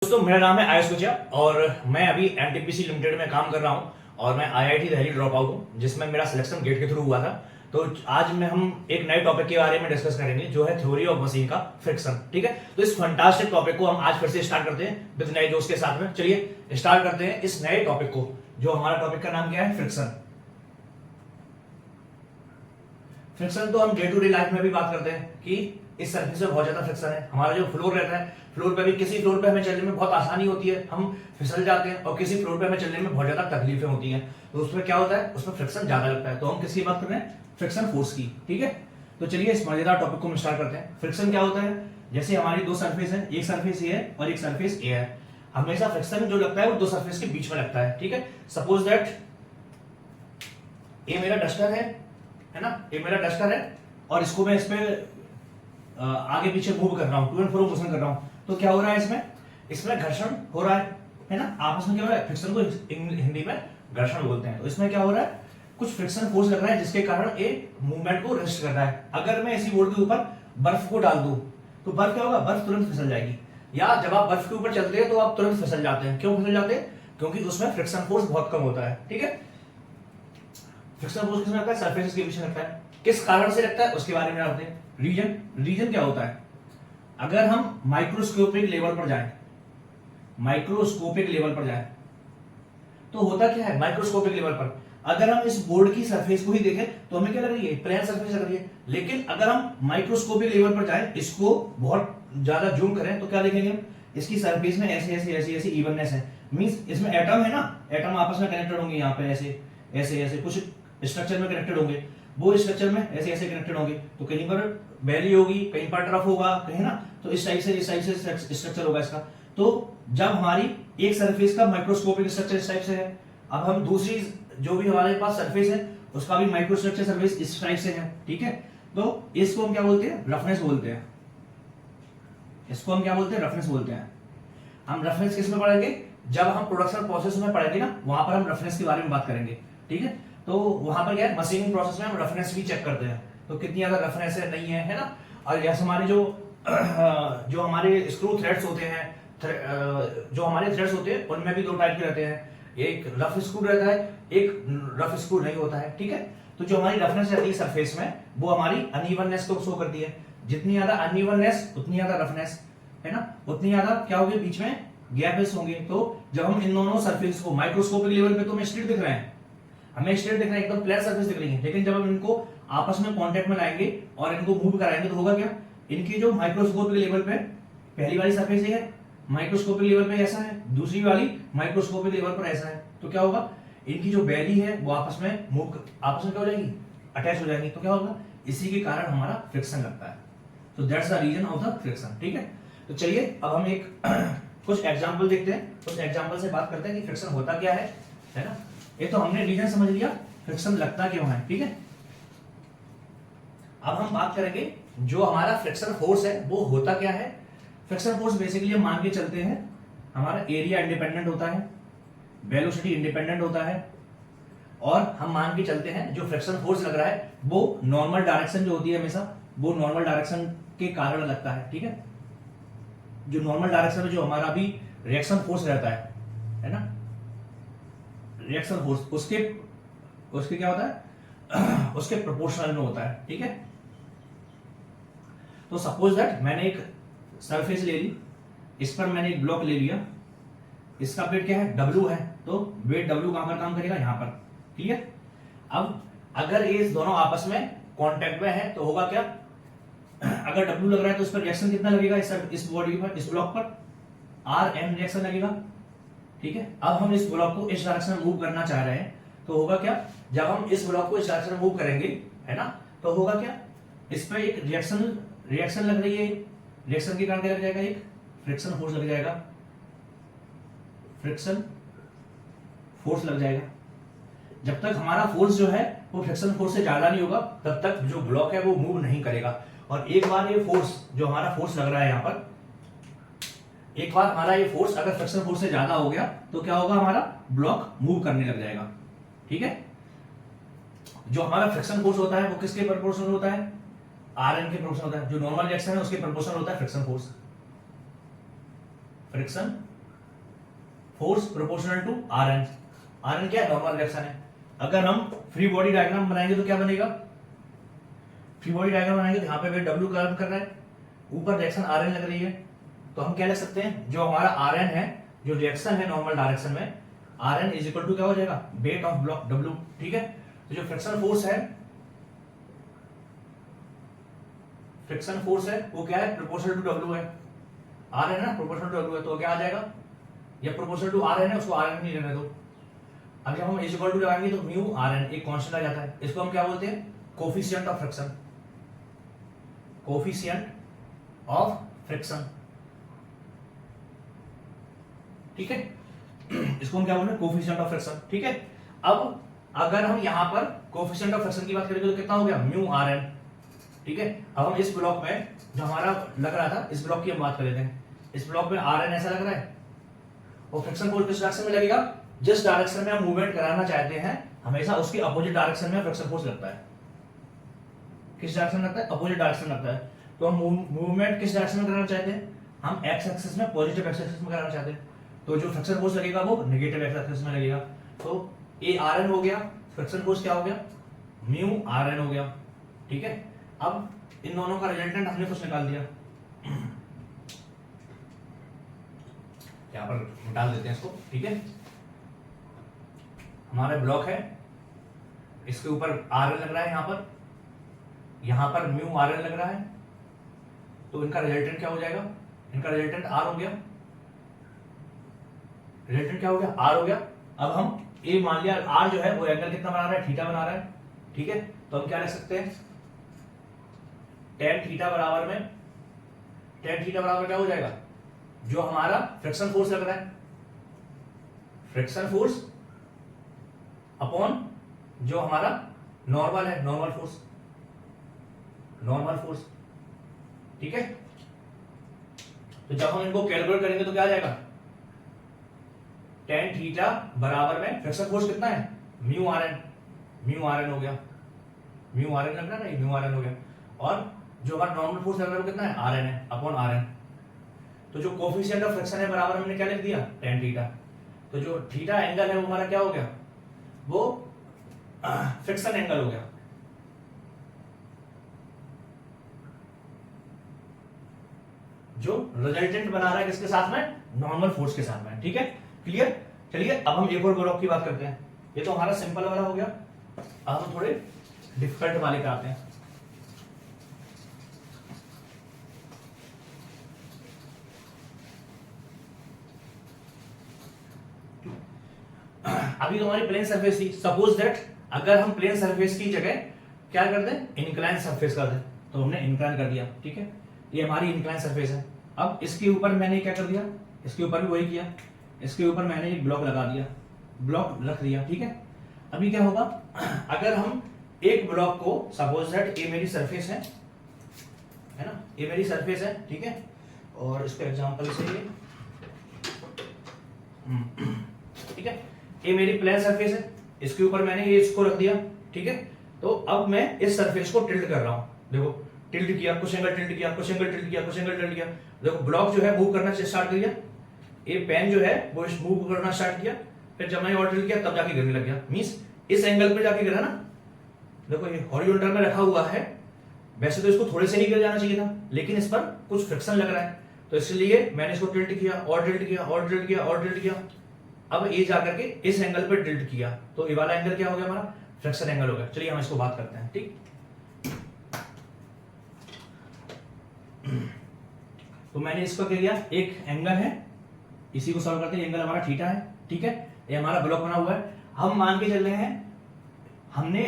दोस्तों मेरा नाम है आयुष कुचिया और मैं अभी एनटीपीसी लिमिटेड में काम कर रहा हूं और मैं आईआईटी दिल्ली ड्रॉप आउट हूं जिसमें मेरा सिलेक्शन गेट के थ्रू हुआ था। तो आज में हम एक नए टॉपिक के बारे में डिस्कस करेंगे जो है थ्योरी ऑफ मशीन का फ्रिक्शन। ठीक है, तो इस फंटास्टिक टॉपिक को हम आज फिर से स्टार्ट करते हैं विद नए दोस्त के साथ में। चलिए स्टार्ट करते हैं इस नए टॉपिक को, जो हमारा टॉपिक का नाम क्या है, फ्रिक्शन। फ्रिक्शन तो हम डे टू डे लाइफ में भी बात करते हैं कि इस सरफेस में बहुत ज्यादा फ्रिक्शन है। हमारा जो फ्लोर रहता है, फ्लोर पे भी किसी फ्लोर पे हमें चलने में बहुत आसानी होती है, हम फिसल जाते हैं, और किसी फ्लोर पे हमें चलने में बहुत ज्यादा तकलीफें होती हैं। तो उसमें क्या होता है, उसमें फ्रिक्शन ज्यादा लगता है। तो हम किसकी बात कर रहे हैं, फ्रिक्शन फोर्स की। ठीक है, तो चलिए इस मजेदार टॉपिक को हम स्टार्ट करते हैं। फ्रिक्शन क्या होता है, जैसे हमारी दो सरफेस है, एक सरफेस ए है और एक सरफेस ए है। हमेशा फ्रिक्शन जो लगता है वो दो सरफेस के बीच में लगता है। ठीक है, सपोज दैट ये मेरा डस्टर है ना, ये मेरा डस्टर है और इसको मैं इस पे आगे पीछे मूव कर रहा हूं, टू एंड फ्रो मोशन कर रहा हूं। तो क्या हो रहा है, इसमें घर्षण हो रहा है ना, आपस में क्या हो रहा है, फ्रिक्शन को हिंदी में घर्षण बोलते हैं। तो इसमें क्या हो रहा है, कुछ फ्रिक्शन फोर्स लग रहा है जिसके कारण ये मूवमेंट को रेस्ट कर रहा है। अगर मैं इसी बोर्ड के ऊपर बर्फ को डाल दूं तो बर्फ क्या होगा, बर्फ तुरंत फिसल जाएगी। या जब आप बर्फ के ऊपर चलते हैं तो आप तुरंत फिसल जाते हैं। क्यों फिसल जाते हैं, क्योंकि उसमें फ्रिक्शन फोर्स बहुत कम होता है। ठीक है, फ्रिक्शन फोर्स किसमें लगता है, सरफेस के बीच में लगता है। किस कारण से लगता है उसके बारे में बताते हैं। रीजन क्या होता है, अगर हम माइक्रोस्कोपिक लेवल पर जाएं, तो होता क्या है, माइक्रोस्कोपिक लेवल पर अगर हम इस बोर्ड की सरफेस को ही देखें तो हमें क्या लग रही है, प्लेन सरफेस लग रही है। लेकिन अगर हम माइक्रोस्कोपिक लेवल पर जाएं, इसको बहुत ज्यादा जूम करें तो क्या देखेंगे हम, इसकी सरफेस में ऐसे ऐसे ऐसे ऐसे इवननेस है। मींस इसमें एटम है ना, एटम आपस में कनेक्टेड होंगे, यहाँ पे ऐसे ऐसे ऐसे कुछ स्ट्रक्चर में कनेक्टेड होंगे, वो स्ट्रक्चर में ऐसे ऐसे कनेक्टेड होंगे। तो कहीं पर वैली होगी, कहीं पर ट्रफ होगा, कहीं ना, तो इस टाइप से स्ट्रक्चर होगा इसका। तो जब हमारी एक सरफेस का माइक्रोस्कोपिक स्ट्रक्चर इस टाइप से है, अब हम दूसरी जो भी हमारे पास सरफेस है उसका भी माइक्रोस्ट्रक्चर सरफेस इस टाइप से है। ठीक है, तो इसको हम क्या बोलते हैं, रफनेस बोलते हैं। इसको हम क्या बोलते हैं, रफनेस बोलते हैं। हम रफनेस किस में पढ़ेंगे, जब हम प्रोडक्शन प्रोसेस में पढ़ेंगे ना, वहां पर हम रफनेस के बारे में बात करेंगे। ठीक है, तो वहां पर क्या है, मशीनिंग प्रोसेस में हम रफनेस भी चेक करते हैं, तो कितनी ज्यादा रफनेस है, नहीं है ना। और जैसे हमारे जो हमारे स्क्रू थ्रेड्स होते हैं, जो हमारे थ्रेड्स होते हैं उनमें भी दो टाइप के रहते हैं, एक रफ स्क्रू रहता है, एक रफ स्क्रू नहीं होता है। ठीक है, तो जो हमारी रफनेस रहती है सरफेस में, वो हमारी अनइवननेस को शो करती है। जितनी ज्यादा अनइवननेस उतनी ज्यादा रफनेस, है ना, उतनी ज्यादा क्या होगी, बीच में गैपेस होंगे। तो जब हम इन दोनों सरफेस को माइक्रोस्कोपिक लेवल पे तो हमें स्ट्रेट दिख रहे हैं, एकदम फ्लैट सरफेस दिख रही है। लेकिन जब हम इनको आपस में कांटेक्ट में लाएंगे और इनको मूव कराएंगे तो होगा क्या, इनकी जो माइक्रोस्कोपिक लेवल पे पहली वाली सरफेस है, माइक्रोस्कोपिक लेवल पे ऐसा है, दूसरी वाली माइक्रोस्कोपिक लेवल पर ऐसा है। तो क्या होगा, इनकी जो बैली है वो आपस में क्या हो जाएगी, अटैच हो जाएंगी। तो क्या होगा, इसी के कारण हमारा फ्रिक्शन लगता है। तो that's the reason of the friction. ठीक है, तो चलिए अब हम एक कुछ एग्जाम्पल देखते हैं, उस एग्जाम्पल से बात करते हैं कि फ्रिक्शन होता क्या है ना। ये तो हमने रीजन समझ लिया, फ्रिक्शन लगता क्यों है। ठीक है, अब हम बात करेंगे जो हमारा फ्रिक्शन फोर्स है वो होता क्या है। फ्रिक्शन फोर्स बेसिकली हम मान के चलते हैं हमारा एरिया इंडिपेंडेंट होता है, वेलोसिटी इंडिपेंडेंट होता है, और हम मान के चलते हैं जो फ्रिक्शन फोर्स लग रहा है वो नॉर्मल डायरेक्शन जो होती है हमेशा, वो नॉर्मल डायरेक्शन के कारण लगता है। ठीक है, जो नॉर्मल डायरेक्शन में जो हमारा भी रिएक्शन फोर्स रहता है ना, रिएक्शन फोर्स उसके क्या होता है उसके प्रोपोर्शनल में होता है। ठीक है, तो सपोज दैट मैंने एक सरफेस ले ली, इस पर मैंने एक ब्लॉक ले लिया, इसका वेट क्या है, W है, तो वेट W कहां पर काम करेगा, यहां पर। क्लियर, अब अगर ये दोनों आपस में कांटेक्ट में है तो होगा क्या, अगर W लग रहा है तो इस पर रिएक्शन कितना लगेगा, इस बॉडी पर, इस ब्लॉक पर Rn रिएक्शन लगेगा। ठीक है, अब हम इस ब्लॉक को इस डायरेक्शन में मूव करना चाह रहे हैं तो होगा क्या, जब हम इस ब्लॉक को इस डायरेक्शन में मूव करेंगे, है ना, तो होगा क्या, इस पर एक रिएक्शन लग रही है, रिएक्शन के कारण क्या लग जाएगा, एक फ्रिक्शन फोर्स लग जाएगा, फ्रिक्शन फोर्स लग जाएगा। जब तक हमारा फोर्स जो है वो फ्रिक्शन फोर्स से ज्यादा नहीं होगा तब तक जो ब्लॉक है वो मूव नहीं करेगा। और एक बार ये फोर्स जो हमारा फोर्स लग रहा है यहाँ पर, एक बार हमारा ये फोर्स अगर फ्रिक्शन फोर्स से ज्यादा हो गया तो क्या होगा, हमारा ब्लॉक मूव करने लग जाएगा। ठीक है, जो हमारा फ्रिक्शन फोर्स होता है वो किसके प्रोपोर्शनल होता है, Rn के प्रोपोर्शनल होता है। जो नॉर्मल रिएक्शन है उसके प्रोपोर्शनल होता है friction force. Friction force proportional to R N. R N क्या है? नॉर्मल रिएक्शन है। अगर हम फ्री बॉडी डायग्राम बनाएंगे तो क्या बनेगा? फ्री बॉडी डायग्राम बनाएंगे तो यहाँ पे डब्ल्यू काम कर रहा है, ऊपर रिएक्शन आर एन लग रही है, तो हम क्या लिख सकते हैं? जो हमारा आर एन है, जो रिएक्शन है नॉर्मल डायरेक्शन में, R N is equal to क्या हो जाएगा? Weight of block W. ठीक है, तो जो फ्रिक्शन फोर्स है, फ्रिक्शन फोर्स है वो क्या है? प्रोपोर्शनल टू डब्ल्यू है। आर एन है ना, प्रोपोर्शनल टू डब्ल्यू है, तो क्या आ जाएगा? या प्रोपोर्शनल टू आर एन है, उसको आर एन नहीं लेने दो। अब जब हम इज इक्वल टू लगाएंगे तो म्यू आर एन एक कांस्टेंट आ जाता है, इसको हम क्या बोलते हैं? Coefficient of friction. Coefficient of friction, ठीक है, इसको हम क्या बोल रहे हैं? Coefficient of friction. ठीक है, अब अगर हम यहां पर कोफिशिएंट ऑफ फ्रिक्शन की बात करेंगे तो कितना हो गया? Mu R N. ठीक है, अब हम इस ब्लॉक में जो हमारा लग रहा था, इस ब्लॉक की हम बात कर लेते हैं। इस ब्लॉक में आर एन ऐसा लग रहा है, और फ्रिक्शन फोर्स किस डायरेक्शन में लगेगा? जिस डायरेक्शन में हम मूवमेंट कराना चाहते हैं, हमेशा उसके अपोजिट डायरेक्शन में फ्रिक्शन फोर्स लगता है। किस डायरेक्शन में लगता है? अपोजिट डायरेक्शन लगता है। तो हम मूवमेंट किस डायरेक्शन में कराना चाहते हैं? हम एक्स एक्सिस में, पॉजिटिव एक्स एक्सिस में कराना चाहते हैं, तो जो फ्रिक्शन फोर्स लगेगा वो नेगेटिव एक्स एक्सिस में लगेगा। तो ए आर एन हो गया, फ्रिक्शन फोर्स क्या हो गया? म्यू आर एन हो गया। ठीक है, अब इन दोनों का रिजल्टेंट हमने कुछ निकाल दिया, यहां पर डाल देते हैं इसको। ठीक है, हमारा ब्लॉक है, इसके ऊपर आर एन लग रहा है, यहां पर म्यू आर एन लग रहा है, तो इनका रिजल्टेंट क्या हो जाएगा? इनका रिजल्टेंट आर हो गया। रिजल्टेंट क्या हो गया? आर हो गया। अब हम ए मान लिया, आर जो है वो एंगल कितना बना रहा है? थीटा बना रहा है। ठीक है, तो हम क्या लिख सकते हैं? टेन थीटा बराबर में, टेन थीटा बराबर क्या हो जाएगा? जो हमारा फ्रिक्शन फोर्स लग रहा है, फ्रिक्शन फोर्स अपॉन जो हमारा नॉर्मल है, नॉर्मल फोर्स, नॉर्मल फोर्स। ठीक है, तो जब हम इनको कैलकुलेट करेंगे तो क्या आ जाएगा? टेन थीटा बराबर में फ्रिक्शन फोर्स कितना है? Mu R N. Mu R N हो गया, म्यू आर एन लग रहा है ना, म्यू आर एन हो गया। और जो हमारा नॉर्मल फोर्स लग रहा है वो कितना है? आर एन है, अपॉन आर एन। तो जो कोफिशिएंट ऑफ फ्रिक्शन है बराबर हमने क्या लिख दिया? Tan theta. तो जो थीटा एंगल है वो हमारा क्या हो गया? वो फ्रिक्शन एंगल हो गया। जो रिजल्टेंट बना रहा है किसके साथ में? नॉर्मल फोर्स के साथ में। ठीक है, क्लियर? चलिए अब हम एक और ब्लॉक की बात करते हैं। ये तो हमारा सिंपल वाला हो गया, अब हम थोड़े डिफिकल्ट वाले पे आते हैं। अभी तो हमारी प्लेन सरफेस थी, सपोज दैट अगर हम प्लेन सरफेस की जगह क्या कर दें? इंक्लाइन सरफेस कर दें, तो हमने इंक्लाइन कर दिया। ठीक है, ये हमारी इंक्लाइन सरफेस है। अब इसके ऊपर मैंने क्या कर दिया? इसके ऊपर भी वही किया, इसके ऊपर मैंने एक ब्लॉक लगा दिया, ब्लॉक रख दिया। ठीक है, अभी क्या होगा? अगर हम एक ब्लॉक को, सपोज दैट ये मेरी सरफेस है ना, ये मेरी सरफेस है। ठीक है, और इसका एग्जांपल से ये, ठीक है, ये मेरी प्लेन सरफेस है, इसके ऊपर मैंने ये इसको रख दिया। ठीक है, तो अब मैं इस सरफेस को टिल्ट कर रहा हूं। देखो, टिल्ट किया, कुछ एंगल टिल्ट किया, कुछ एंगल टिल्ट किया, कुछ एंगल टिल्ट किया। देखो ब्लॉक जो है मूव करना स्टार्ट किया, ये पेन जो है वो मूव करना स्टार्ट किया, फिर जब मैंने और टिल्ट किया तब जाके गिरने लग गया। मींस इस एंगल पे जाके गिरा ना। देखो ये हॉरिजॉन्टल में रखा हुआ है, वैसे तो इसको थोड़े से ही गिर जाना चाहिए था, लेकिन इस पर कुछ फ्रिक्शन लग रहा है, तो इसलिए मैंने इसको टिल्ट किया और टिल्ट किया और टिल्ट किया और टिल्ट किया। अब ये जाकर के इस एंगल पर टिल्ट किया, तो ये वाला एंगल क्या हो गया? हमारा फ्रिक्शन एंगल हो गया। चलिए हम इसको बात करते हैं। ठीक, तो मैंने इसको क्या किया? एक एंगल है, इसी को सॉल्व करते हैं। एंगल हमारा थीटा है। ठीक है, ये हमारा ब्लॉक बना हुआ है। हम मान के चल रहे हैं हमने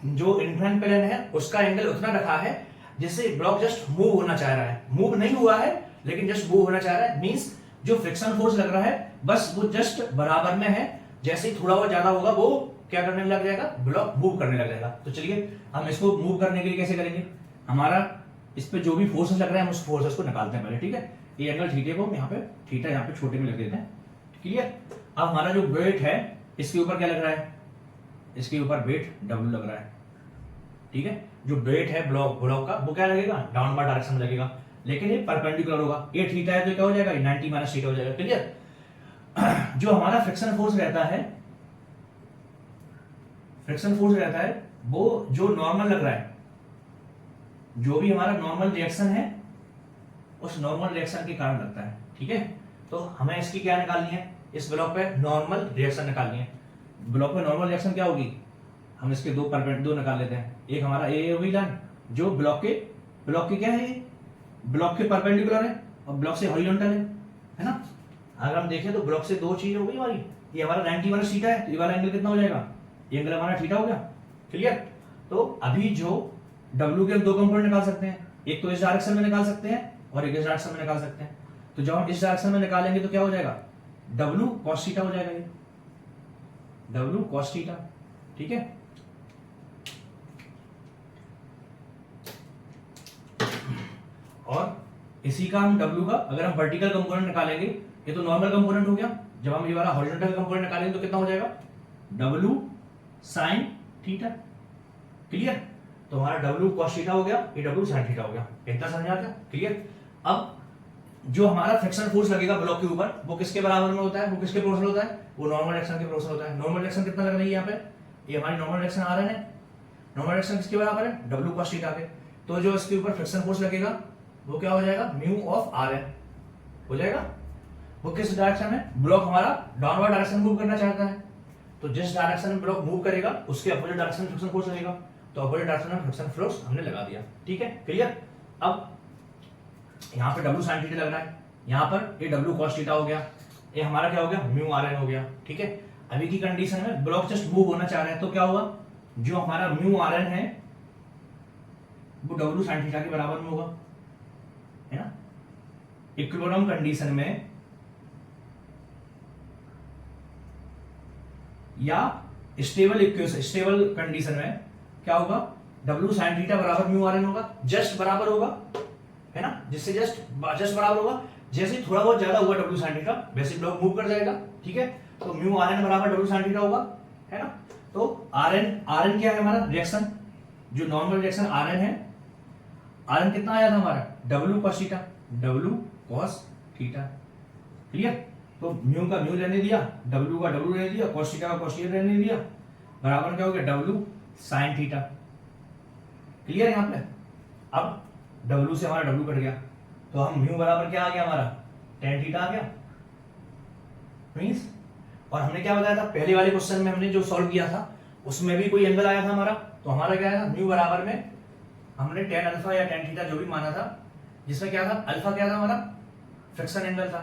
जो इंक्लाइन प्लेन है उसका एंगल उतना रखा है जिससे ब्लॉक जस्ट मूव होना चाह रहा है, मूव नहीं हुआ है लेकिन जस्ट मूव होना चाह रहा है। मींस जो फ्रिक्शन फोर्स लग रहा है बस वो जस्ट बराबर में है, जैसे ही थोड़ा और ज्यादा होगा वो क्या करने लग जाएगा? ब्लॉक मूव करने लग जाएगा। तो चलिए हम इसको मूव करने के लिए कैसे करेंगे? हमारा इस पे जो भी फोर्सेस लग रहे हैं हम उस फोर्सेस को निकालते हैं पहले। ठीक है, ये एंगल थीटा को यहाँ पे, थीटा यहाँ पे छोटे में लग देते हैं। क्लियर? अब हमारा जो वेट है इसके ऊपर क्या लग रहा है? इसके ऊपर वेट डब्ल्यू लग रहा है। ठीक है, जो वेट है ब्लॉक का वो क्या लगेगा? डाउनवर्ड डायरेक्शन में लगेगा। लेकिन ये परपेंडिकुलर होगा। ये थीटा है तो क्या हो जाएगा, 90 माइनस थीटा हो जाएगा। क्लियर। जो हमारा फ्रिक्शन फोर्स रहता है, फ्रिक्शन फोर्स रहता है वो जो नॉर्मल लग रहा है, जो भी हमारा नॉर्मल रिएक्शन है उस नॉर्मल रिएक्शन के कारण लगता है। ठीक है, तो हमें इसकी क्या निकालनी है, इस ब्लॉक पे नॉर्मल रिएक्शन निकालनी है। ब्लॉक में नॉर्मल रिएक्शन क्या होगी, हम इसके दो निकाल लेते हैं। एक हमारा ए होगी लाइन जो ब्लॉक के क्या है, ब्लॉक के परपेंडिकुलर है और ब्लॉक से हॉरिजॉन्टल है ना। अगर हम देखें तो ब्लॉक से दो चीज हो गई हमारी, ये हमारा 90 माइनस थीटा है, तो ये वाला एंगल कितना हो जाएगा, ये एंगल हमारा थीटा हो गया। क्लियर। तो अभी जो W के हम दो कंपोनेंट निकाल सकते हैं, एक तो इस डायरेक्शन में निकाल सकते हैं और एक इस डायरेक्शन में निकाल सकते हैं। तो जब हम इस डायरेक्शन में निकालेंगे तो क्या हो जाएगा, W cos थीटा हो जाएगा, ये W cos थीटा। ठीक है, और इसी का हम W का अगर हम वर्टिकल कंपोनेंट निकालेंगे, ये तो नॉर्मल कंपोनेंट हो गया, जब हम ये वाला हॉरिजॉन्टल कंपोनेंट निकालेंगे तो कितना हो जाएगा, W sin थीटा। क्लियर। तो हमारा W cos थीटा हो गया, ये W sin थीटा हो गया। इतना समझ आ गया। क्लियर। अब जो हमारा फ्रिक्शन फोर्स लगेगा ब्लॉक के ऊपर वो किसके बराबर में होता है, वो किसके प्रोपोर्शनल होता है, वो नॉर्मल डायरेक्शन के प्रोपोर्शनल होता है। नॉर्मल डायरेक्शन कितना लग रही है यहाँ पे, ये हमारी नॉर्मल डायरेक्शन आ रहा है, नॉर्मल डायरेक्शन किसके बराबर है, W cos थीटा के। तो जो इसके ऊपर फ्रिक्शन फोर्स लगेगा वो क्या हो जाएगा, म्यू ऑफ Rn हो जाएगा। वो किस डायरेक्शन में, ब्लॉक हमारा डाउनवर्ड डायरेक्शन मूव करना चाहता है, तो जिस डायरेक्शन में ब्लॉक मूव करेगा उसके अपोजिट डायरेक्शन में फ्रिक्शन फोर्स लगेगा, तो अपोजिट डायरेक्शन में फ्रिक्शन फोर्स हमने लगा दिया। ठीक है, क्लियर। अब यहाँ पे W sin थीटा लग रहा है, यहाँ पर ये W cos थीटा हो गया, ये हमारा क्या हो गया, म्यू Rn हो गया। ठीक है, अभी की कंडीशन में ब्लॉक जस्ट मूव होना चाह रहा है, तो क्या होगा, जो हमारा म्यू Rn है वो W sin थीटा के बराबर में होगा, है ना। इक्विलिब्रियम कंडीशन में या स्टेबल कंडीशन में क्या होगा, W sin थीटा बराबर म्यू Rn होगा, जस्ट बराबर होगा, है ना, जिससे जस्ट बराबर होगा। जैसे थोड़ा बहुत ज्यादा हुआ W sin थीटा वैसे ब्लॉक मूव कर जाएगा। ठीक है, तो म्यू Rn बराबर W sin थीटा होगा, है ना। तो Rn क्या है हमारा रिएक्शन, जो नॉर्मल रिएक्शन Rn है, Rn कितना आया था हमारा, W cos theta, W cos theta. Clear. तो म्यू का म्यू रहने दिया, W का W रहने दिया, cos थीटा का cos थीटा रहने दिया, बराबर क्या हो गया, W sin थीटा। क्लियर यहाँ पे। अब W से हमारा W कट गया, तो हम म्यू बराबर क्या आ गया हमारा, tan थीटा आ गया मींस। और हमने क्या बताया था पहले वाले क्वेश्चन में, हमने जो सॉल्व किया था उसमें भी कोई एंगल आया था हमारा, तो हमारा क्या आया था, म्यू बराबर में हमने tan अल्फा या tan थीटा जो भी माना था, जिसमें क्या था, अल्फा क्या था हमारा, फ्रिक्शन एंगल था,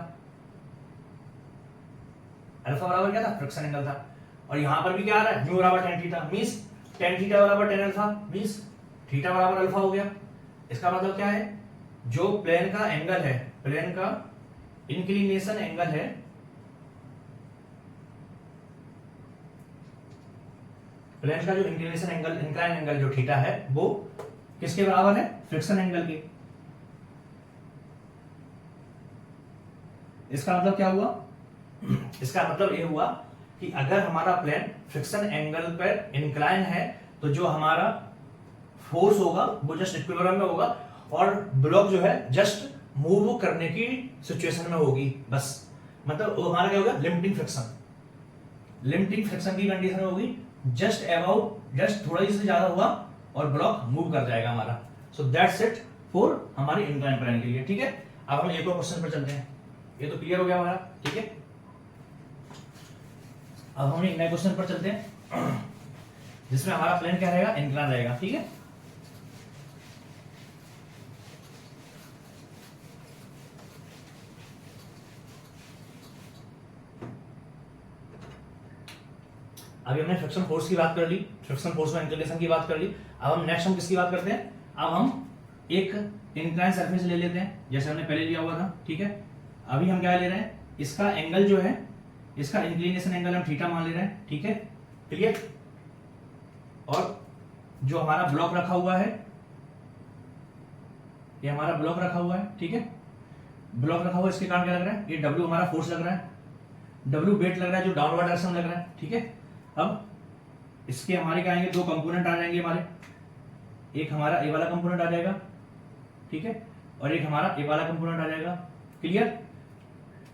अल्फा बराबर क्या था, फ्रिक्शन एंगल था। और यहां पर भी क्या आ रहा है, म्यू बराबर tan theta means tan theta बराबर tan अल्फा मींस थीटा बराबर अल्फा हो गया। इसका मतलब क्या है, जो प्लेन का एंगल है, प्लेन का इंक्लिनेशन एंगल है, प्लेन का जो इंक्लिनेशन एंगल, इंक्लाइन एंगल जो थीटा है वो किसके बराबर है, फ्रिक्शन एंगल के। इसका मतलब क्या हुआ, इसका मतलब ये हुआ कि अगर हमारा प्लेन फ्रिक्शन एंगल पर इंक्लाइन है तो जो हमारा फोर्स होगा वो जस्ट इक्विलिब्रियम में होगा और ब्लॉक जो है जस्ट मूव करने की सिचुएशन में होगी बस। मतलब वो हमारा क्या होगा, लिमिटिंग फ्रिक्शन, लिमिटिंग फ्रिक्शन की कंडीशन में होगी, जस्ट अबाउट, जस्ट थोड़ा ही से ज्यादा हुआ और ब्लॉक मूव कर जाएगा हमारा। सो दैट्स इट फॉर हमारी इंक्लाइन प्लेन के लिए। ठीक है, अब हम एक और क्वेश्चन पर चलते हैं, ये तो क्लियर हो गया हमारा। ठीक है, अब हम एक नए क्वेश्चन पर चलते हैं जिसमें हमारा प्लेन क्या रहेगा, इंक्लाइन रहेगा। ठीक है, अभी हमने फ्रिक्शन फोर्स की बात कर ली, फ्रिक्शन फोर्स में इंक्लिनेशन की बात कर ली। अब हम नेक्स्ट हम किसकी बात करते हैं, अब हम एक इंक्लाइन सरफेस ले लेते हैं जैसे हमने पहले लिया हुआ था। ठीक है, अभी हम क्या ले रहे हैं, इसका एंगल जो है, इसका इंक्लिनेशन एंगल हम थीटा मान ले रहे हैं। ठीक है, क्लियर। और जो हमारा ब्लॉक रखा हुआ है, ये हमारा ब्लॉक रखा हुआ है। ठीक है, ब्लॉक रखा हुआ है, इसके कारण क्या लग रहा है, ये W हमारा फोर्स लग रहा है, W वेट लग रहा है जो डाउनवर्ड डायरेक्शन लग रहा है। ठीक है, अब इसके हमारे क्या आएंगे, दो कंपोनेंट आ जाएंगे हमारे, एक हमारा ए वाला कंपोनेंट आ जाएगा, ठीक है, और एक हमारा ए वाला कंपोनेंट आ जाएगा। क्लियर,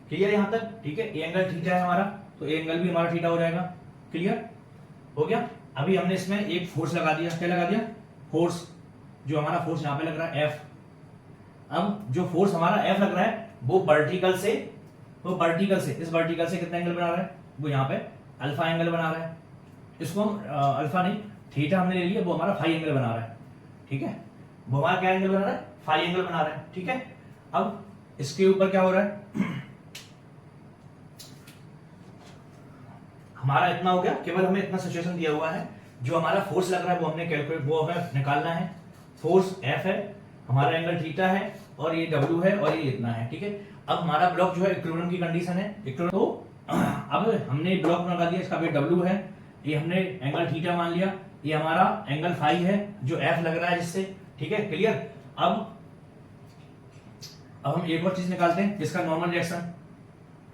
क्लियर यहां तक, ठीक है। ए एंगल थीटा है हमारा, तो ए एंगल भी हमारा थीटा हो जाएगा। क्लियर हो गया। अभी हमने इसमें एक फोर्स लगा दिया, क्या लगा दिया, फोर्स, जो हमारा फोर्स यहाँ पे लग रहा है एफ। अब जो फोर्स हमारा एफ लग रहा है वो वर्टिकल से, इस वर्टिकल से कितना एंगल बना रहा है, वो यहाँ पे अल्फा एंगल बना रहा है। इसको हम अल्फा नहीं थीटा हमने ले लिया, वो हमारा फाई एंगल बना रहा है। ठीक है, वो हमारा क्या एंगल बना रहा है, फाई एंगल बना रहा है। ठीक है, अब इसके ऊपर क्या हो रहा है, हमारा इतना हो गया, केवल हमें इतना सिचुएशन दिया हुआ है, जो हमारा फोर्स लग रहा है वो हमने कैलकुलेट, वो हमें निकालना है। फोर्स एफ है, हमारा एंगल थीटा है, और ये डब्ल्यू है, और ये इतना है। ठीक है, अब हमारा ब्लॉक जो है इक्विलिब्रियम की कंडीशन है, तो अब हमने ब्लॉक लगा दिया, इसका भी डब्ल्यू है, ये हमने एंगल थीटा मान लिया, ये हमारा एंगल फाई है जो एफ लग रहा है जिससे। ठीक है, क्लियर। अब हम एक और चीज निकालते हैं, इसका नॉर्मल रिएक्शन,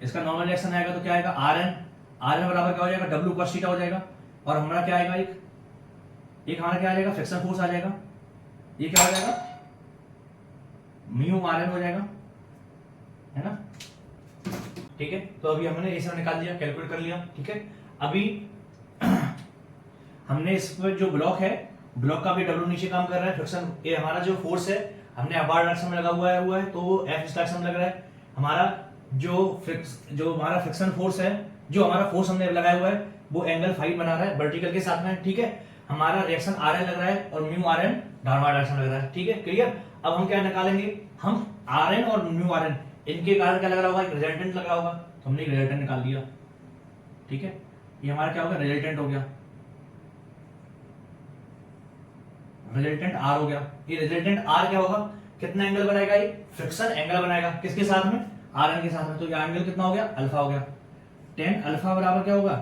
इसका नॉर्मल रिएक्शन आएगा तो क्या आएगा, आर एन बराबर क्या हो जाएगा, डब्ल्यू कॉस थीटा हो जाएगा। और हमारा क्या आएगा, एक हमारा क्या आ जाएगा, फ्रिक्शन फोर्स आ जाएगा, ये क्या हो जाएगा, म्यू आर एन हो जाएगा, है ना। ठीक है, तो अभी हमने ये सब निकाल दिया, कैलकुलेट कर लिया। ठीक है, अभी हमने इस पर जो ब्लॉक है, ब्लॉक का भी डब्ल्यू नीचे काम कर रहा है, फ्रिक्शन, ये हमारा जो फोर्स है हमने अपार्ट डायरेक्शन में लगा हुआ है, तो वो एफ इस डायरेक्शन में लग रहा है। हमारा जो हमारा फ्रिक्शन फोर्स है, जो हमारा फोर्स हमने लगाया हुआ है, वो एंगल फाई बना रहा है वर्टिकल के साथ में। ठीक है, हमारा रिएक्शन आर एन लग रहा है, और mu R N downward direction लग रहा है। ठीक है, क्लियर। अब हम क्या निकालेंगे, हम आर एन और म्यू आर एन, इनके कारण क्या लग रहा होगा, एक रिजल्टेंट लग रहा होगा, तो हमने एक रिजल्टेंट निकाल दिया। ठीक है, ये हमारा क्या होगा, रिजल्टेंट हो गया, रिजल्टेंट आर हो गया। ये रिजल्टेंट आर क्या होगा, कितना एंगल बनाएगा, ये फ्रिक्शन एंगल बनाएगा, किसके साथ में, आर एन के साथ में। तो ये एंगल कितना हो गया, अल्फा हो गया। टेन अल्फा बराबर क्या होगा,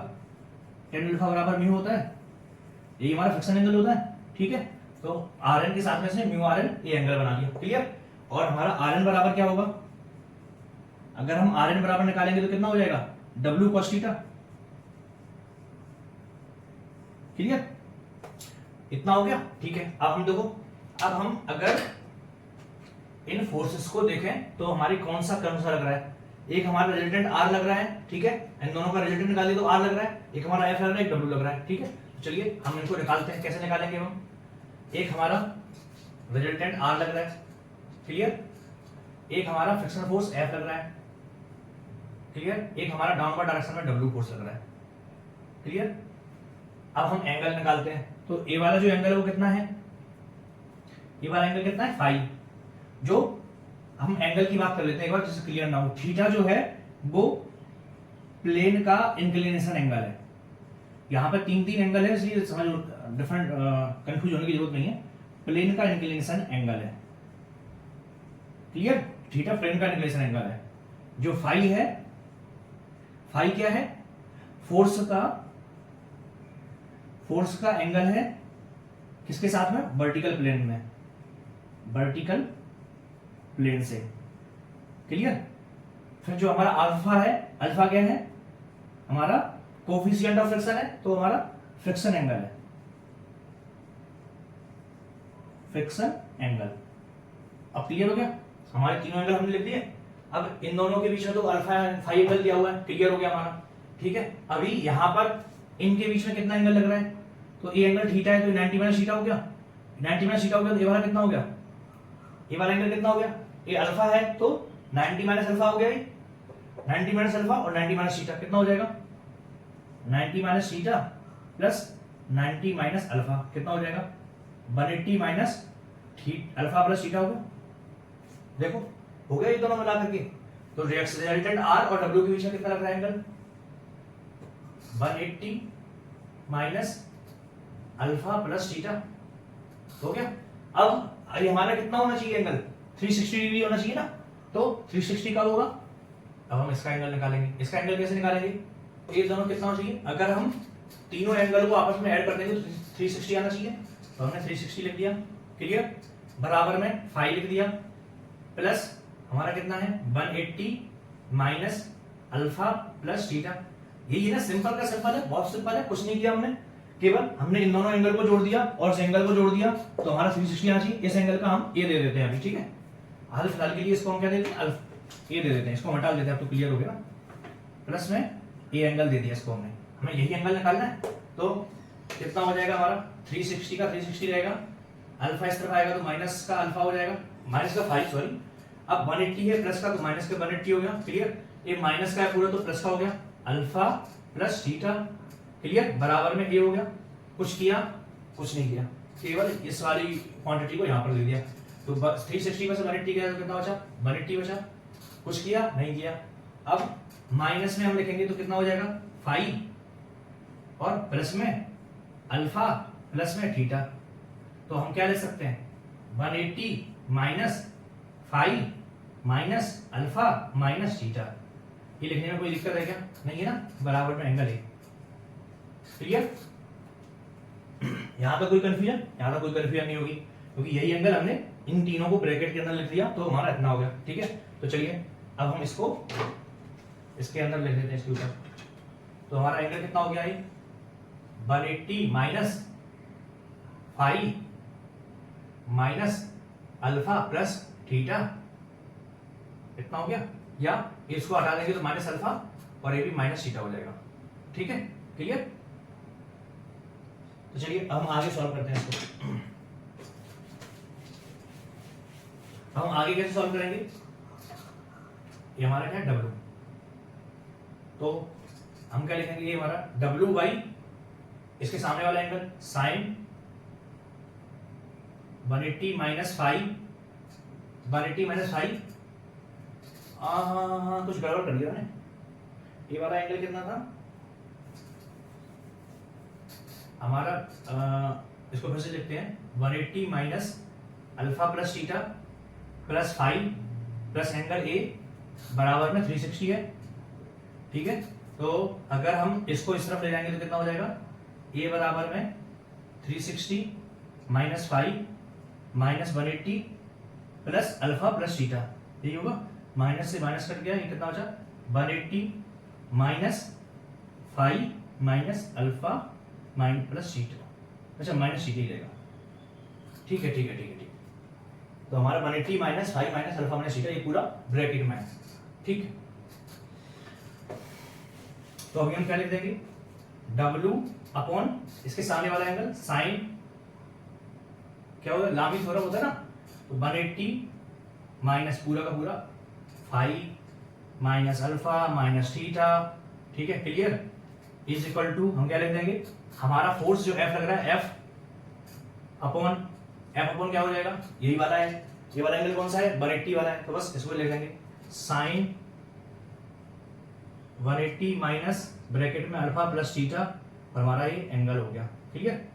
टेन अल्फा बराबर म्यू होता है, ये हमारा फ्रिक्शन एंगल होता है। ठीक है, तो आर एन के साथ में से म्यू आर एन ये एंगल बना लिया। क्लियर। और हमारा आर एन बराबर क्या होगा, अगर हम आर एन बराबर निकालेंगे तो कितना हो जाएगा, डब्ल्यू कॉस थीटा। क्लियर, इतना हो गया। ठीक है, अब हम देखो, अब हम अगर इन फोर्सेस को देखें तो हमारी कौन सा क्रम सा लग रहा है, एक हमारा रिजल्टेंट आर लग रहा है। ठीक है, इन दोनों का रिजल्टेंट निकालिए तो आर लग रहा है, एक हमारा एफ लग रहा है, एक डब्ल्यू लग रहा है। ठीक है, तो चलिए हम इनको निकालते हैं, कैसे निकालेंगे हम, एक हमारा रिजल्टेंट आर लग रहा है, क्लियर, एक हमारा फ्रिक्शन फोर्स एफ लग रहा है, क्लियर, एक हमारा डाउनवर्ड डायरेक्शन में डब्ल्यू फोर्स लग रहा है, क्लियर। अब हम एंगल निकालते हैं, तो ए वाला जो एंगल है वो कितना है, ये वाला एंगल कितना है, फाई। जो हम एंगल की बात कर लेते हैं एक बार, जिससे क्लियर ना हो, थीटा जो है वो प्लेन का इंक्लिनेशन एंगल है। यहाँ पे तीन एंगल है, इसलिए समझ डिफरेंट कंफ्यूज होने की जरूरत नहीं है। प्लेन का इंक्लिनेशन एंगल है, क्लियर, थीटा प्लेन का इंक्लिनेशन एंगल है। जो फाई है, फाई क्या है, फोर्स का एंगल है, किसके साथ में, वर्टिकल प्लेन में, वर्टिकल प्लेन से, क्लियर। फिर जो हमारा अल्फा है, अल्फा क्या है, हमारा कोफिशिएंट ऑफ फ्रिक्शन है, तो हमारा फ्रिक्शन एंगल है, फ्रिक्शन एंगल। अब क्लियर हो गया, हमारे तीनों एंगल हमने लिख दिए। अब इन दोनों के बीच में तो अल्फा फाई एंगल दिया हुआ है, क्लियर हो गया हमारा। ठीक है, अभी यहां पर इनके बीच में कितना एंगल लग रहा है, तो ये एंगल थीटा है, तो 90 माइनस थीटा हो गया, 90 माइनस थीटा हो गया, तो ये वाला कितना हो गया, ये वाला एंगल कितना हो गया, ये अल्फा है तो 90 माइनस अल्फा हो गया, 90 माइनस अल्फा और 90 माइनस थीटा कितना हो जाएगा, 90 minus theta plus 90 minus alpha कितना हो जाएगा, 180 माइनस अल्फा प्लस थीटा हो गया। देखो हो गया ये दोनों मिला करके। तो रिजल्टेंट आर और डब्ल्यू के बीच में कितना लग रहा है angle, 180 minus alpha plus theta हो गया। अब ये हमारा कितना होना चाहिए एंगल, 360 डिग्री होना चाहिए ना, तो 360 का होगा। अब हम इसका एंगल निकालेंगे, इसका एंगल कैसे निकालेंगे, ये दोनों कितना होना चाहिए, अगर हम तीनों एंगल को आपस में ऐड कर देंगे तो 360 आना चाहिए, तो हमने 360 लिख दिया, क्लियर, बराबर में 5 लिख दिया, प्लस हमारा कितना है 180 माइनस अल्फा प्लस थीटा। यही है ना, सिंपल का सिंपल है, बहुत सिंपल है, कुछ नहीं किया हमने, केवल हमने इन दोनों एंगल को जोड़ दिया और इस एंगल को जोड़ दिया, तो हमारा 360 आना चाहिए। इस एंगल का हम ये दे देते हैं अभी, ठीक है। हाल फिलहाल के लिए इसको हम क्या देते हैं, अल्फा ए दे देते हैं, इसको हटा देते हैं, अब तो क्लियर हो गया ना। प्लस में ए एंगल दे दिया इसको हमने, हमें यही एंगल निकालना है। तो कितना हो जाएगा हमारा 360 का 360 रहेगा, अल्फा इस तरफ आएगा तो माइनस का अल्फा हो जाएगा, माइनस का 5 सॉरी। अब 180 है प्लस का तो माइनस का 180 हो गया, क्लियर। ये माइनस का है पूरा तो प्लस का हो गया, अल्फा प्लस थीटा, क्लियर, बराबर में ए हो गया। कुछ किया, कुछ नहीं किया, केवल इस वाली क्वांटिटी को यहाँ पर दे दिया। तो 360 में से 180 गया तो कितना बचा, 180 बचा। कुछ किया, नहीं किया। अब माइनस में हम लिखेंगे तो कितना हो जाएगा 5 और प्लस में अल्फा प्लस में थीटा। तो हम क्या लिख सकते हैं 180 minus 5 minus alpha minus theta. ये लिखने में कोई दिक्कत है क्या, नहीं है ना, बराबर में एंगल है, क्लियर। यहां पर कोई कंफ्यूजन, यहां पर कोई कंफ्यूजन नहीं होगी क्योंकि यही एंगल हमने इन तीनों को ब्रैकेट के अंदर लिख दिया तो हमारा इतना हो गया, ठीक है। तो चलिए अब हम इसको इसके अंदर लिख देते हैं इसके ऊपर। तो हमारा एंगल कितना हो गया, 180 minus 5 minus alpha plus theta, इतना हो गया। या इसको हटा देंगे तो माइनस अल्फा और ये भी माइनस थीटा हो जाएगा, ठीक है, क्लियर। तो चलिए हम आगे सॉल्व करते हैं इसको। हम आगे कैसे सॉल्व करेंगे, ये हमारा क्या है W, तो हम क्या लिखेंगे, ये हमारा W बाई इसके सामने वाला एंगल साइन 180 माइनस 5 180 माइनस 5 कुछ गड़बड़ कर दिया मैंने। ये वाला एंगल कितना था हमारा, इसको फिर से लिखते हैं 180 minus alpha plus theta plus 5 plus angle A बराबर में 360 है, ठीक है। तो अगर हम इसको इस तरफ ले जाएंगे तो कितना हो जाएगा, ए बराबर में 360 minus 5 minus 180 plus alpha plus theta, यही होगा। माइनस से माइनस कट गया, ये कितना हो जाए 180 minus 5 minus alpha minus plus theta, अच्छा माइनस थीटा ही रहेगा, ठीक है ठीक है ठीक है ठीक है। तो हमारा 180 minus 5 minus alpha minus theta, ये पूरा ब्रैकेट में है, ठीक है। तो अभी हम क्या लिख देंगे, W अपॉन इसके सामने वाला एंगल साइन क्या होगा, लामी थोड़ा होता है ना, तो 180 माइनस पूरा का पूरा 5 माइनस अल्फा माइनस थीटा, ठीक है, क्लियर। इज इक्वल टू हम क्या लिख देंगे, हमारा फोर्स जो F लग रहा है F अपॉन क्या हो जाएगा, यही वाला है, ये वाला एंगल कौन सा है 180 वाला है, तो बस इसको लिख देंगे साइन 180 माइनस ब्रैकेट में अल्फा प्लस थीटा और हमारा ये एंगल हो गया, ठीक है।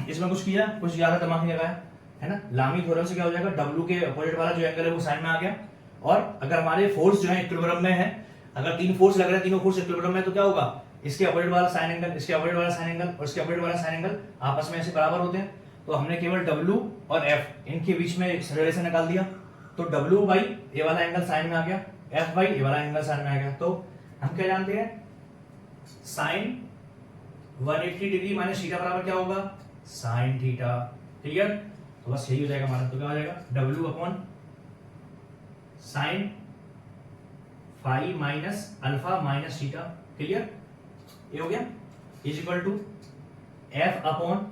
इसमें कुछ किया, कुछ ज्यादा दिमाग नहीं लगाया, है ना। लामी थ्योरम से क्या हो जाएगा, W के अपोजिट वाला जो एंगल है वो साइन में आ गया। और अगर हमारे फोर्स जो है इक्विलिब्रियम में है, अगर 3 फोर्स लग रहे हैं, तीनों फोर्स इक्विलिब्रियम में, तो क्या होगा, इसके अपोजिट वाला साइन एंगल, इसके अपोजिट वाला साइन एंगल और इसके अपोजिट वाला साइन एंगल आपस में ऐसे बराबर होते हैं। तो हमने केवल W और F इनके बीच में एक रिलेशन निकाल दिया, तो W बाई ये वाला एंगल साइन में आ गया, F बाई ये वाला एंगल साइन में आ गया। तो हम क्या जानते हैं, साइन 180 डिग्री माइनस थीटा बराबर क्या होगा, साइन थीटा, क्लियर। तो बस यही हो जाएगा हमारा, तो क्या हो जाएगा W upon sine 5 minus alpha minus theta, clear, ये हो गया। Is equal to F upon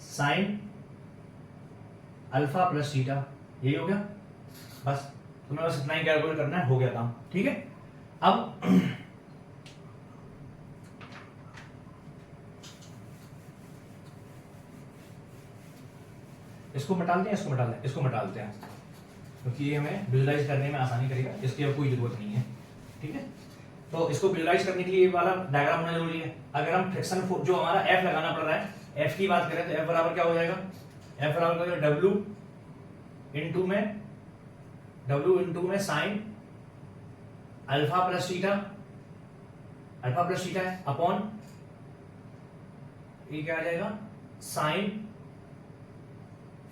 sine alpha plus theta, यही हो गया। बस तुम्हें बस इतना ही कैलकुलेट करना है, हो गया काम, ठीक है। अब इसको मटा लेते हैं, इसको मटा लेते हैं, इसको मटा लेते हैं, क्योंकि ये हमें विजुलाइज करने में आसानी करेगा, इसकी अब कोई जरूरत नहीं है, ठीक है। तो इसको विजुलाइज करने के लिए ये वाला डायग्राम होना जरूरी है। अगर हम फ्रिक्शन जो हमारा F लगाना पड़ रहा है, F की बात करें तो F बराबर क्या हो जाएगा, F बराबर W इंटू में साइन अल्फा प्लस थीटा है अपॉन ये क्या आ जाएगा, sine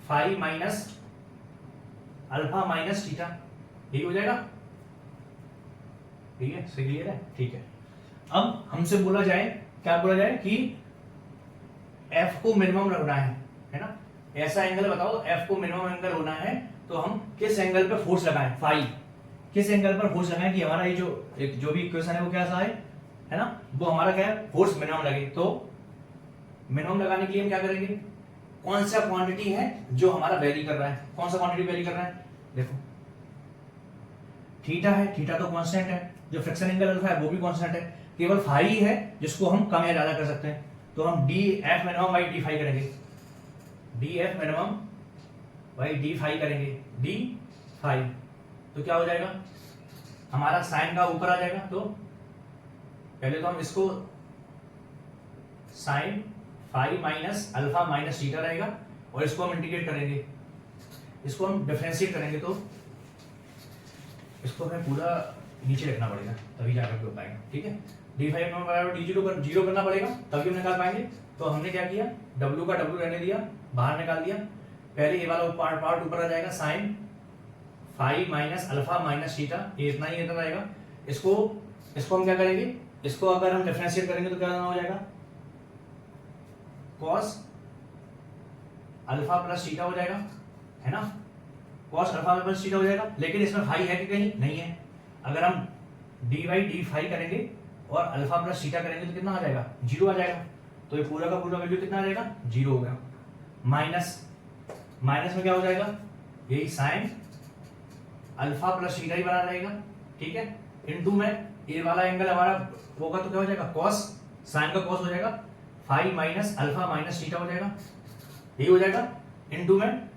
5 minus alpha minus theta, यही हो जाएगा, ठीक है, क्लियर है, ठीक है। अब हमसे बोला जाए, क्या बोला जाए कि F को मिनिमम रखना है ना। ऐसा एंगल बताओ F को मिनिमम एंगल होना है तो हम किस एंगल पे फोर्स लगाएं, फाई, किस एंगल पर फोर्स लगाएं कि हमारा ये जो भी इक्वेशन है वो क्या सा है ना, वो हमारा क्या है, फोर्स मिनिमम लगे। तो मिनिमम लगाने के लिए हम क्या करेंगे, कौन सा क्वांटिटी है जो हमारा वेरी कर रहा है, कौन सा क्वांटिटी वेरी कर रहा है, देखो थीटा है, थीटा तो कांस्टेंट है, जो फ्रिक्शन एंगल अल्फा है वो भी कांस्टेंट है, केवल फाई है जिसको हम कम या ज्यादा कर सकते हैं। तो हम d f minimum by d phi करेंगे, d f minimum by d phi करेंगे, डी फाई तो क्या हो जाएगा, हमारा साइन का ऊपर आ जाएगा। तो पहले तो हम इसको sine phi minus alpha minus theta रहेगा, और इसको हम इंटीग्रेट करेंगे, इसको हम डिफरेंशिएट करेंगे, तो इसको हमें पूरा नीचे रखना पड़ेगा तभी जाकर हो पाएगा, ठीक है। डी फाइव नॉट बराबर डी जीरो करना पड़ेगा तभी हम निकाल पाएंगे। तो हमने क्या किया, डब्ल्यू का डब्ल्यू रहने दिया, बाहर निकाल दिया, पहले ये वाला पार्ट ऊपर आ जाएगा, sine five minus alpha minus theta, ये इतना ही इतना रहेगा। इसको हम क्या करेंगे, इसको अगर हम डिफरेंशिएट करेंगे तो क्या हो जाएगा, कॉस अल्फा प्लस थीटा हो जाएगा, है ना, कॉस अल्फा प्लस थीटा हो जाएगा। लेकिन इसमें फाई है कि कहीं नहीं है, अगर हम डी बाई डी फाई करेंगे और अल्फा प्लस थीटा करेंगे तो कितना आ जाएगा, जीरो आ जाएगा। तो ये पूरा का पूरा वैल्यू कितना आ जाएगा, जीरो हो गया। माइनस में क्या हो जाएगा, यही साइन अल्फा प्लस थीटा ही बना रहेगा, ठीक है। इनटू में ये वाला एंगल हमारा होगा तो क्या हो जाएगा, कॉस, साइन का कॉस हो जाएगा, phi minus alpha minus theta हो जाएगा, यही हो जाएगा। इनटू में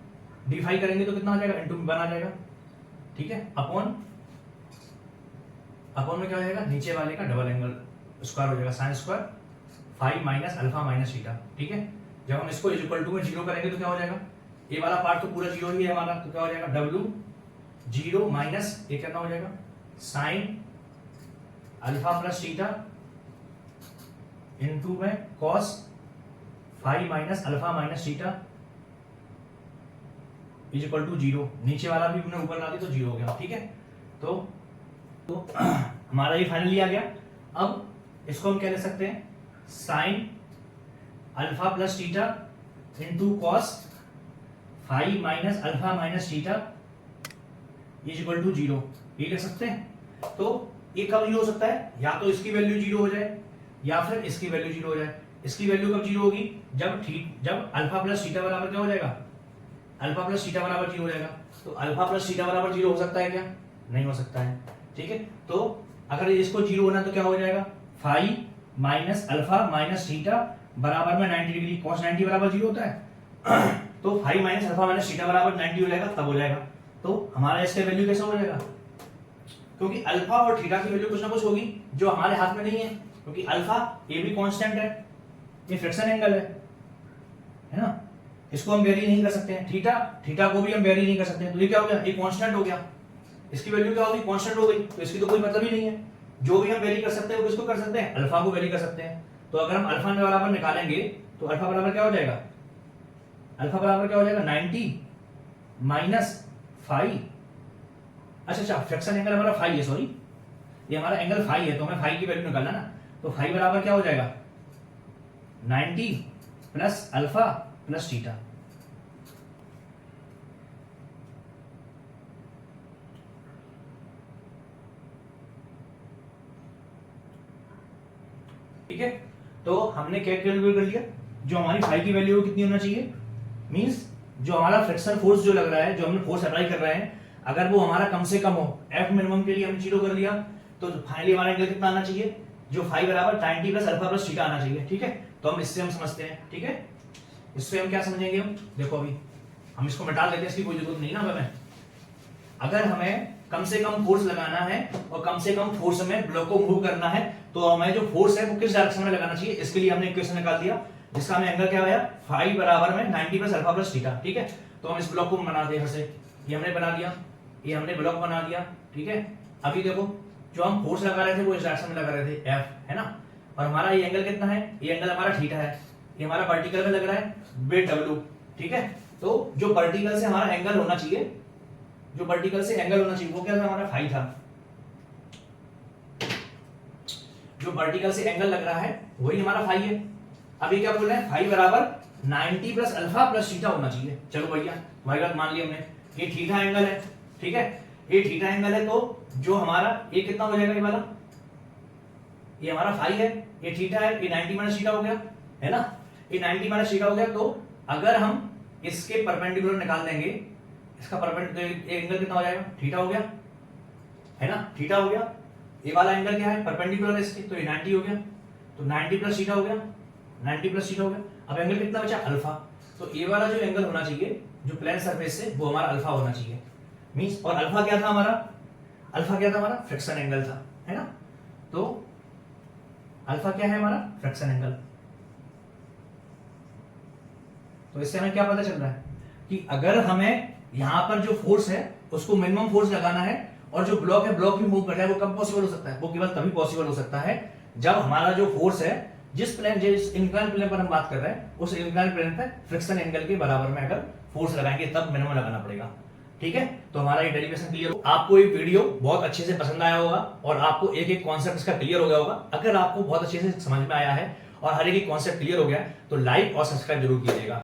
डी फाई करेंगे तो कितना आ जाएगा, इनटू में बना जाएगा, ठीक है। अपॉन में क्या हो जाएगा, नीचे वाले का डबल एंगल स्क्वायर हो जाएगा, sine square five minus alpha minus theta, ठीक है। जब हम इसको इज इक्वल टू में जीरो करेंगे तो क्या हो जाएगा, ये वाला पार्ट तो पूरा जीरो ही है हमारा, तो क्या हो जाएगा, डब्ल्यू जीरो माइनस ये कितना हो जाएगा, sine alpha plus theta into में cos five minus alpha minus theta is equal to zero. नीचे वाला भी हमने ऊपर ला दी तो जीरो हो गया, ठीक है। तो हमारा ये फाइनली आ गया। अब इसको हम क्या लिख सकते हैं, sine alpha plus theta into cos five minus alpha minus theta is equal to zero, ये लिख सकते हैं। तो ये कब जीरो हो सकता है, या तो इसकी वैल्यू जीरो हो जाए या फिर इसकी वैल्यू जीरो हो जाए। इसकी वैल्यू कब जीरो होगी, जब अल्फा प्लस थीटा बराबर क्या हो जाएगा, अल्फा प्लस थीटा बराबर जीरो हो जाएगा। तो अल्फा प्लस थीटा बराबर जीरो हो सकता है क्या, नहीं हो सकता है, ठीक है। तो अगर इसको जीरो होना तो क्या हो जाएगा, five minus alpha minus theta बराबर में 90 डिग्री, कॉस 90 बराबर जीरो होता है तो five minus alpha minus theta बराबर 90 हो जाएगा, तब हो जाएगा। तो हमारा इसका वैल्यू कैसे हो जाएगा, क्योंकि अल्फा और थीटा की वैल्यू कुछ ना कुछ होगी जो हमारे हाथ में नहीं है, क्योंकि अल्फा ये भी कांस्टेंट है, ये फ्रिक्शन एंगल है ना, इसको हम वेरी नहीं कर सकते हैं। थीटा को भी हम वेरी नहीं कर सकते हैं, तो ये क्या हो गया, ये कांस्टेंट हो गया, इसकी वैल्यू क्या होगी, कांस्टेंट हो गई, तो इसकी तो कोई मतलब ही नहीं है। जो भी हम वेरी कर सकते हैं वो किसको कर सकते हैं, अल्फा को वेरी कर सकते हैं। तो अगर हम अल्फा के बराबर निकालेंगे तो अल्फा बराबर क्या हो जाएगा, अल्फा बराबर क्या हो जाएगा, 90 माइनस फाइव, अच्छा फ्रिक्शन एंगल हमारा फाइव है, सॉरी ये हमारा एंगल फाइव है, तो हमें फाइव की वैल्यू निकालना ना। तो फाइव बराबर क्या हो जाएगा, 90 प्लस अल्फा प्लस थीटा, ठीक है। तो हमने क्या कैलकुलेट कर लिया, जो हमारी फाई की वैल्यू कितनी होना चाहिए, मींस जो हमारा फ्रिक्शन फोर्स जो लग रहा है, जो हमने फोर्स अप्लाई कर रहे हैं, अगर वो हमारा कम से कम हो, एफ मिनिमम के लिए हमने जीरो कर लिया, तो फाइनली हमारा एंगल कितना आना चाहिए, जो फाई बराबर 90 प्लस अल्फा प्लस थीटा आना चाहिए, ठीक है। तो हम इससे हम समझते हैं, ठीक है। इससे हम क्या समझेंगे, हम देखो अभी हम इसको मिटा लेते हैं, इसकी कोई जरूरत नहीं ना हमें। अगर हमें कम से कम फोर्स लगाना है और कम से कम फोर्स में ब्लॉक को मूव करना है, तो हमें जो फोर्स है वो किस डायरेक्शन में लगाना चाहिए, इसके लिए हमने इक्वेशन निकाल दिया, जिसका हमें एंगल क्या आया, फाई बराबर में 90 प्लस अल्फा प्लस थीटा, ठीक है। तो हम इस ब्लॉक को बनाते हैं, फिर से ये हमने बना दिया, ये हमने ब्लॉक बना दिया, ठीक है। अभी देखो जो हम फोर्स लगा रहे थे वो इस डायरेक्शन में लगा रहे थे, एफ है ना, और हमारा ये एंगल कितना है, ये एंगल हमारा थीटा है, ये हमारा वर्टिकल में लग रहा है बे डब्ल्यू, ठीक है। तो जो वर्टिकल से हमारा एंगल होना चाहिए, जो वर्टिकल से एंगल होना चाहिए वो क्या था, हमारा फाई था। जो वर्टिकल से एंगल लग रहा है वही हमारा फाई है। अभी क्या बोल रहे हैं, फाई बराबर 90 प्लस अल्फा प्लस थीटा होना चाहिए। चलो भैया हमारी बात मान ली हमने, ये थीटा एंगल है, ठीक है, ये थीटा एंगल है, तो जो हमारा ये कितना हो जाएगा, ये वाला, ये हमारा फाई है, ये थीटा है, ये 90 माइनस थीटा हो गया, है ना, ये 90 माइनस थीटा हो गया। तो अगर हम इसके परपेंडिकुलर निकाल देंगे, इसका परपेंडिकुलर एंगल कितना हो जाएगा, थीटा हो गया, है ना, थीटा हो गया। ये वाला एंगल क्या है, परपेंडिकुलर है इसके, तो ये 90 हो गया, तो 90 प्लस थीटा हो गया, 90 प्लस थीटा हो गया। अब एंगल कितना बचा, अल्फा। तो ये वाला जो एंगल होना चाहिए जो प्लेन सरफेस से, वो हमारा अल्फा होना चाहिए, मींस, और अल्फा क्या था हमारा, अल्फा क्या था हमारा, फ्रिक्शन एंगल था, है ना। तो अल्फा क्या है हमारा, फ्रिक्शन एंगल। तो इससे हमें क्या पता चल रहा है कि अगर हमें यहां पर जो फोर्स है उसको मिनिमम फोर्स लगाना है, और जो ब्लॉक है, ब्लॉक भी मूव कर रहा है, वो कब पॉसिबल हो सकता है, वो केवल तभी पॉसिबल हो सकता है जब हमारा जो फोर्स है, जिस इंक्लाइन प्लेन पर हम बात कर रहे हैं, उस इंक्लाइन प्लेन पर फ्रिक्शन एंगल के बराबर में अगर फोर्स लगाएंगे तब मिनिमम लगाना पड़ेगा, ठीक है। तो हमारा ये डेरिवेशन क्लियर हो। आपको ये वीडियो बहुत अच्छे से पसंद आया होगा और आपको एक एक कॉन्सेप्ट इसका क्लियर हो गया होगा। अगर आपको बहुत अच्छे से समझ में आया है और हर एक कॉन्सेप्ट क्लियर हो गया तो लाइक और सब्सक्राइब जरूर कीजिएगा।